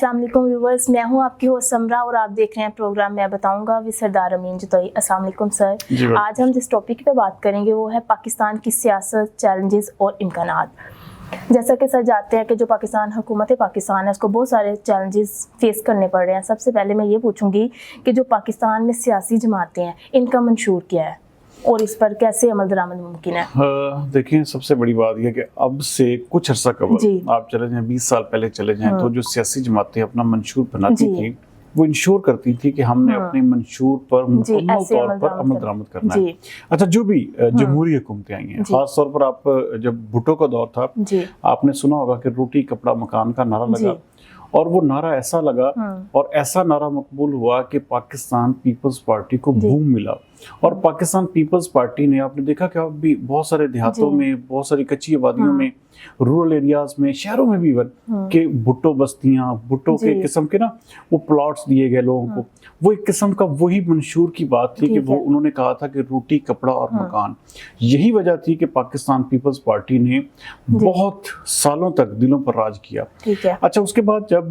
अस्सलाम वालेकुम व्यूवर्स, मैं हूं आपकी होस्ट समरा और आप देख रहे हैं प्रोग्राम मैं बताऊंगा विद सरदार अमीन जतोई। अस्सलाम वालेकुम सर। आज हम जिस टॉपिक पे बात करेंगे वो है पाकिस्तान की सियासत, चैलेंजेस और इम्कानात। जैसा कि सर जानते हैं कि जो पाकिस्तान हुकूमत पाकिस्तान है उसको बहुत सारे चैलेंजेस फेस करने पड़ रहे हैं। सबसे पहले मैं ये पूछूंगी कि जो पाकिस्तान में सियासी जमातें हैं इनका मंशूर क्या है और इस पर कैसे अमल दरामद मुमकिन है? देखिए, सबसे बड़ी बात यह कि अब से कुछ अर्सा कबल आप चले जाएं 20 साल पहले चले जाएं तो जो सियासी जमातें अपना मंशूर बनाती थी वो इंश्योर करती थी कि हमने अपने मंशूर पर मुकम्मल तौर पर अमल दरामद करना है। अच्छा, जो भी जमहूरी हुकूमतें आई हैं, खास तौर पर आप जब भुट्टो का दौर था आपने सुना होगा कि रोटी कपड़ा मकान का नारा लगा और वो नारा ऐसा लगा और ऐसा नारा मकबूल हुआ कि पाकिस्तान पीपल्स पार्टी को बूम मिला। और पाकिस्तान पीपल्स पार्टी ने, आपने देखा कि अब भी बहुत सारे देहातों में, बहुत सारी कच्ची आबादियों में, रूरल एरियाज में, शहरों में भी इवन के भुट्टो बस्तियां, भुट्टो के किस्म के ना वो प्लॉट्स दिए गए लोगों को। वो एक किस्म का वही मंशूर की बात थी कि वो उन्होंने कहा था कि रोटी कपड़ा और मकान। यही वजह थी कि पाकिस्तान पीपल्स पार्टी ने बहुत सालों तक दिलों पर राज किया। अच्छा, उसके बाद जब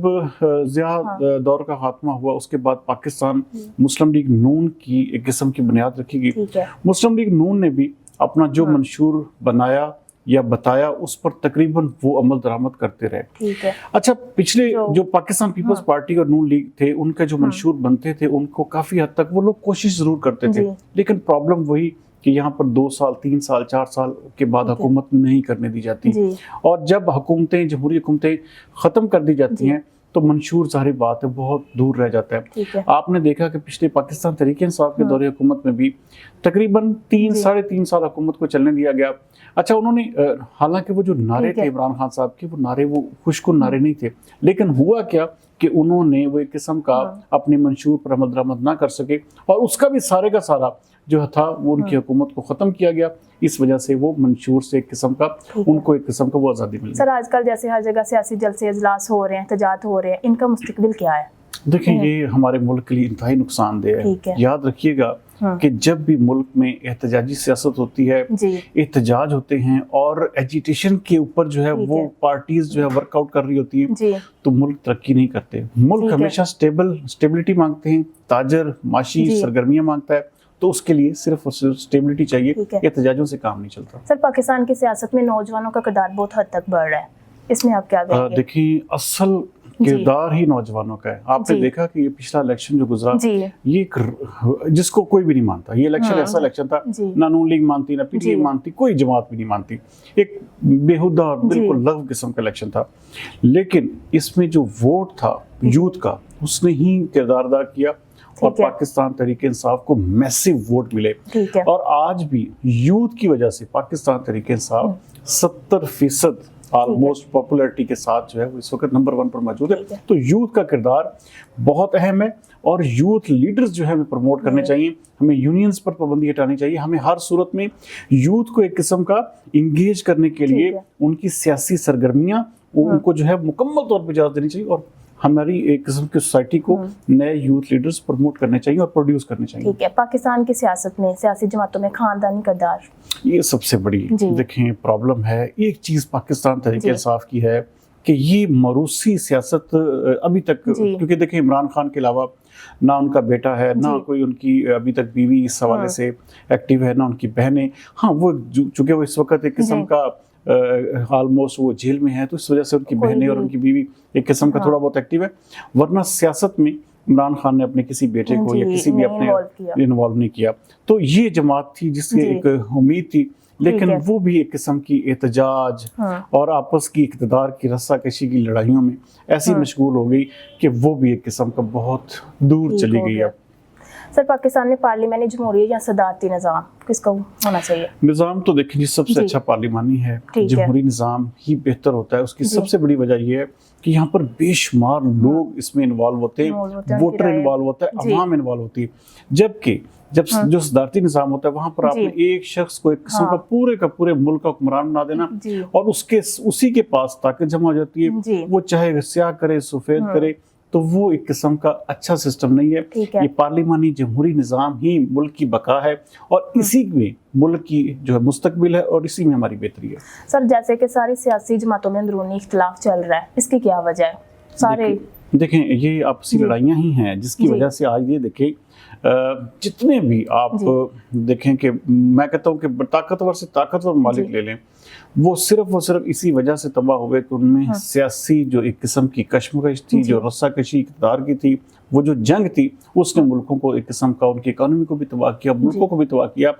ज़िया दौर का खात्मा हुआ उसके बाद पाकिस्तान मुस्लिम लीग नून की एक किस्म की बुनियाद रखी गई। मुस्लिम लीग नून ने भी अपना जो मंशूर बनाया या बताया उस पर तकरीबन वो अमल दरामद करते रहे। अच्छा, पिछले जो पाकिस्तान पीपल्स पार्टी और नून लीग थे उनके जो मंशूर बनते थे उनको काफी हद तक वो लोग कोशिश जरूर करते थे, लेकिन प्रॉब्लम वही कि यहाँ पर 2 साल 3 साल 4 साल के बाद हुकूमत नहीं करने दी जाती। और जब हुकूमतें, जमहूरी हुकूमतें खत्म कर दी जाती हैं तो मंशूर ज़ाहिर बात है बहुत दूर रह जाता है। आपने देखा कि पिछले पाकिस्तान तहरीक इंसाफ के दौरे हुकूमत में भी तकरीबन 3 साढ़े 3 साल हुकूमत को चलने दिया गया। अच्छा, उन्होंने हालांकि वो जो नारे थे इमरान खान साहब के, वो नारे वो खुशकुन नारे नहीं थे, लेकिन हुआ क्या कि उन्होंने वो एक किस्म का अपने मंशूर पर अमल दरामद ना कर सके और उसका भी सारे का सारा जो था वो उनकी हुकूमत को ख़त्म किया गया। इस वजह से वो मंशूर से एक किस्म का उनको एक किस्म का वो आज़ादी मिली। सर, आजकल जैसे हर जगह सियासी जलसे इजलास हो रहे हैं, तजात हो रहे हैं, इनका मुस्तकबिल क्या है? देखिए, ये हमारे मुल्क के लिए इंतहाई नुकसानदेह है। याद रखिएगा कि जब भी मुल्क में एहतजाजी सियासत होती है, एहतजाज होते हैं और एजिटेशन के ऊपर जो है वो पार्टीज जो है वर्कआउट कर रही होती हैं तो मुल्क तरक्की नहीं करते। मुल्क हमेशा स्टेबिलिटी मांगते हैं, ताजर माशी सरगर्मियां मांगता है, तो उसके लिए सिर्फ और सिर्फ स्टेबिलिटी चाहिए, एहतजाजों से काम नहीं चलता। सर, पाकिस्तान की सियासत में नौजवानों का किरदार बहुत हद तक बढ़ रहा है, इसमें आप क्या कहेंगे? देखिए, असल किरदार ही नौजवानों का है। आपने देखा कि ये पिछला इलेक्शन जो गुजरा, ये जिसको कोई भी नहीं मानता, ये इलेक्शन ऐसा इलेक्शन था ना नून लीग मानती ना पीटीआई मानती, कोई जमात भी नहीं मानती। एक बेहुदा और बिल्कुल लव किस्म का इलेक्शन था, लेकिन इसमें जो वोट था यूथ का उसने ही किरदार अदा किया और पाकिस्तान तहरीक इंसाफ को मैसिव वोट मिले। और आज भी यूथ की वजह से पाकिस्तान तहरीक इंसाफ 70% ऑलमोस्ट पॉपुलैरिटी के साथ जो है वो इस वक्त नंबर 1 पर मौजूद है। तो यूथ का किरदार बहुत अहम है और यूथ लीडर्स जो है हमें प्रमोट करने चाहिए। हमें यूनियंस पर पाबंदी हटानी चाहिए। हमें हर सूरत में यूथ को एक किस्म का इंगेज करने के लिए उनकी सियासी सरगर्मियां उनको जो है मुकम्मल तौर पर इजाज़त देनी चाहिए और हमारी एक किस्म की सोसाइटी को नए यूथ लीडर्स प्रमोट करने चाहिए और प्रोड्यूस करने चाहिए। ठीक है, पाकिस्तान की सियासत में, सियासी जमातों में खानदानी किरदार, ये सबसे बड़ी देखें प्रॉब्लम है। एक चीज़ पाकिस्तान तहरीक इंसाफ की है कि ये मरूसी सियासत अभी तक, क्योंकि देखें इमरान खान के अलावा ना उनका बेटा है, ना कोई उनकी अभी तक बीवी इस हवाले से एक्टिव है, ना उनकी बहनें। हाँ, वो चूँकि वो इस वक्त एक किस्म का ऑलमोस्ट वो जेल में है तो इस वजह से उनकी बहनें और उनकी बीवी एक किस्म का थोड़ा बहुत एक्टिव है, वरना सियासत में इमरान खान ने अपने किसी बेटे को या किसी भी अपने इन्वॉल्व नहीं किया। तो ये जमात थी जिसकी एक उम्मीद थी, लेकिन वो भी एक किस्म की एहतजाज और आपस की इक़्तिदार की रस्साकशी की लड़ाइयों में ऐसी मशगूल हो गई कि वो भी एक किस्म का बहुत दूर चली गई। अब सर, पाकिस्तान में पार्लियामानी जमहूरियत या सदारती निज़ाम किसका होना चाहिए? निज़ाम तो देखिए सबसे अच्छा पार्लियामानी है, जमहूरी निज़ाम ही बेहतर होता है। उसकी सबसे बड़ी वजह यह है कि यहाँ पर बेशुमार लोग इसमें इन्वॉल्व होते हैं, वोटर इन्वॉल्व होता है, अवाम इन्वॉल्व होती है। जबकि जब जो सदारती निज़ाम होता है वहाँ पर आपने एक शख्स को एक किस्म का पूरे मुल्क का हुक्मरान बना देना और उसी के पास ताकत जमा हो जाती है। वो चाहे स्याह करे सफेद करे, तो वो एक किस्म का अच्छा सिस्टम नहीं है। ये पार्लिमानी जमहूरी निज़ाम ही मुल्क की बका है और इसी में मुल्क की जो है मुस्तकबिल है और इसी में हमारी बेहतरी है। सर, जैसे कि सारी सियासी जमातों में अंदरूनी इख्तिलाफ चल रहा है, इसकी क्या वजह है? सारे देखें ये आपसी लड़ाइयाँ ही हैं जिसकी वजह से आज ये देखें जितने भी आप देखें कि मैं कहता हूँ कि ताकतवर से ताकतवर मालिक ले लें, वो सिर्फ इसी वजह से तबाह हुए कि उनमें सियासी जो एक किस्म की कशमकश थी, जो रस्साकशी इक़्तिदार की थी, वो जो जंग थी, उसने मुल्कों को एक किस्म का, उनकी इकोनॉमी को भी तबाह किया, मुल्कों को भी तबाह किया।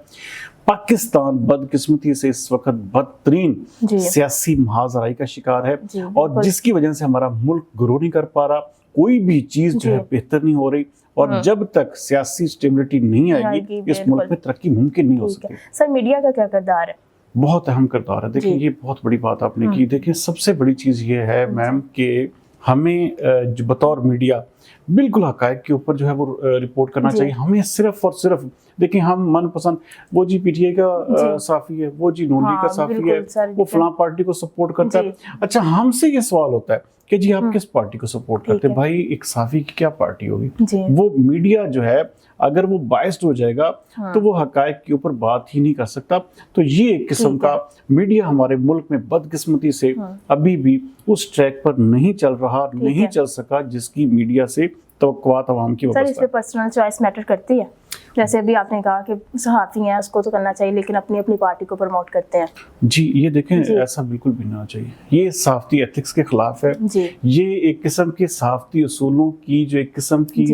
पाकिस्तान बदकिस्मती से इस वक्त बदतरीन सियासी महाजराई का शिकार है और जिसकी वजह से हमारा मुल्क ग्रो नहीं कर पा रहा, कोई भी चीज जो है बेहतर नहीं हो रही और जब तक सियासी स्टेबिलिटी नहीं आएगी इस मुल्क में तरक्की मुमकिन नहीं हो सकती। सर मीडिया का क्या किरदार है? बहुत अहम किरदार है। देखिए ये बहुत बड़ी बात आपने की। देखिए सबसे बड़ी चीज ये है मैम कि हमें जो बतौर मीडिया बिल्कुल हकायक के ऊपर जो है वो रिपोर्ट करना चाहिए। हमें सिर्फ और सिर्फ देखिए हम मनपसंद वो जी पीटीआई का साफी है, वो जी नून लीग का साफी है, वो फलां पार्टी को सपोर्ट करता है। अच्छा हमसे ये सवाल होता है कि जी आप किस पार्टी को सपोर्ट करते हैं? भाई एक साफी की क्या पार्टी होगी? वो मीडिया जो है अगर वो बायस्ड हो जाएगा तो वो हकायक के ऊपर बात ही नहीं कर सकता। तो ये एक किस्म का मीडिया हमारे मुल्क में बदकिस्मती से अभी भी उस ट्रैक पर नहीं चल रहा, नहीं चल सका जिसकी मीडिया से तवक्कुआत अवाम की सर इस पे पर्सनल चॉइस मैटर करती है? जैसे अभी आपने कहा कि सहाफ़ी हैं उसको तो करना चाहिए लेकिन अपनी अपनी पार्टी को प्रमोट करते हैं। जी ये देखें ऐसा बिल्कुल भी नहीं होना चाहिए। ये सहाफ़ती एथिक्स के खिलाफ है। ये एक किस्म के सहाफ़ती उसूलों की जो एक किस्म की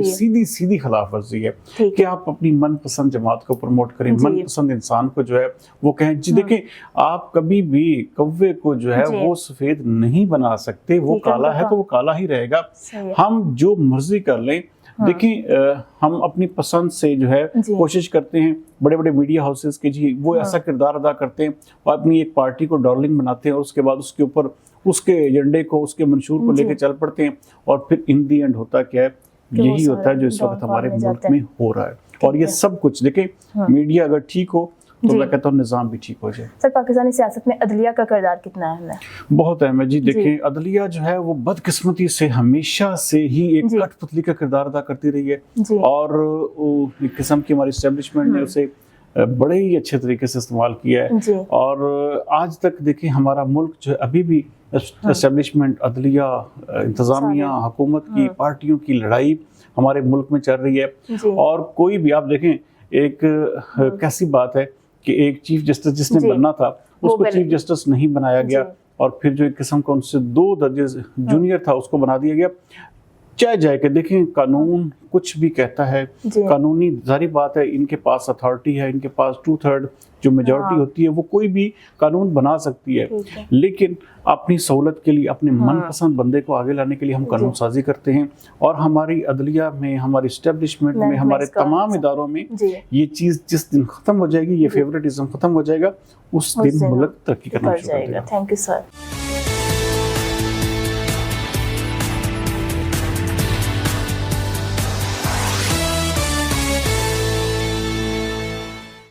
सीधी खिलाफ वर्जी है कि आप अपनी मनपसंद जमात को प्रमोट करें, मनपसंद इंसान को जो है वो कहें। जी देखें आप कभी भी कौवे को जो है वो सफेद नहीं बना सकते, वो काला है तो वो काला ही रहेगा। हम जो मर्जी कर लें, देखिए हम अपनी पसंद से जो है कोशिश करते हैं, बड़े बड़े मीडिया हाउसेस के जी वो ऐसा किरदार अदा करते हैं और अपनी एक पार्टी को डार्लिंग बनाते हैं और उसके बाद उसके ऊपर उसके एजेंडे को, उसके मंशूर को लेकर चल पड़ते हैं और फिर इन दी एंड होता क्या है, यही होता है जो इस वक्त हमारे मुल्क में हो रहा है। और ये सब कुछ देखें मीडिया अगर ठीक हो तो मैं कहता हूँ निज़ाम भी ठीक हो जाए। सर पाकिस्तानी सियासत में अदलिया का किरदार कितना अहम है? बहुत अहम है जी। देखें अदलिया जो है वो बदकिस्मती से हमेशा से ही एक कठपुतली का किरदार अदा करती रही है और एक किस्म की हमारी एस्टेब्लिशमेंट ने उसे बड़े ही अच्छे तरीके से इस्तेमाल किया है और आज तक देखिए हमारा मुल्क जो है अभी भी एस्टेब्लिशमेंट, अदलिया, इंतज़ामिया, हुकूमत की पार्टियों की लड़ाई हमारे मुल्क में चल रही है। और कोई भी आप देखें एक कैसी बात है कि एक चीफ जस्टिस जिसने बनना था उसको चीफ जस्टिस नहीं बनाया गया और फिर जो एक किस्म का उनसे 2 दर्जे जूनियर था उसको बना दिया गया। चाहे जाए कि देखें कानून कुछ भी कहता है, कानूनी जारी बात है, इनके पास अथॉरिटी है, इनके पास 2/3 जो मेजॉरिटी होती है वो कोई भी कानून बना सकती है। लेकिन अपनी सहूलत के लिए, अपने मनपसंद बंदे को आगे लाने के लिए हम कानून साजी करते हैं और हमारी अदलिया में, हमारी इस्टेब्लिशमेंट में, हमारे तमाम इदारों में ये चीज़ जिस दिन ख़त्म हो जाएगी, ये फेवरेटिज्म ख़त्म हो जाएगा, उस दिन मुल्क तरक्की करना शुरू कर देगा। Thank you sir.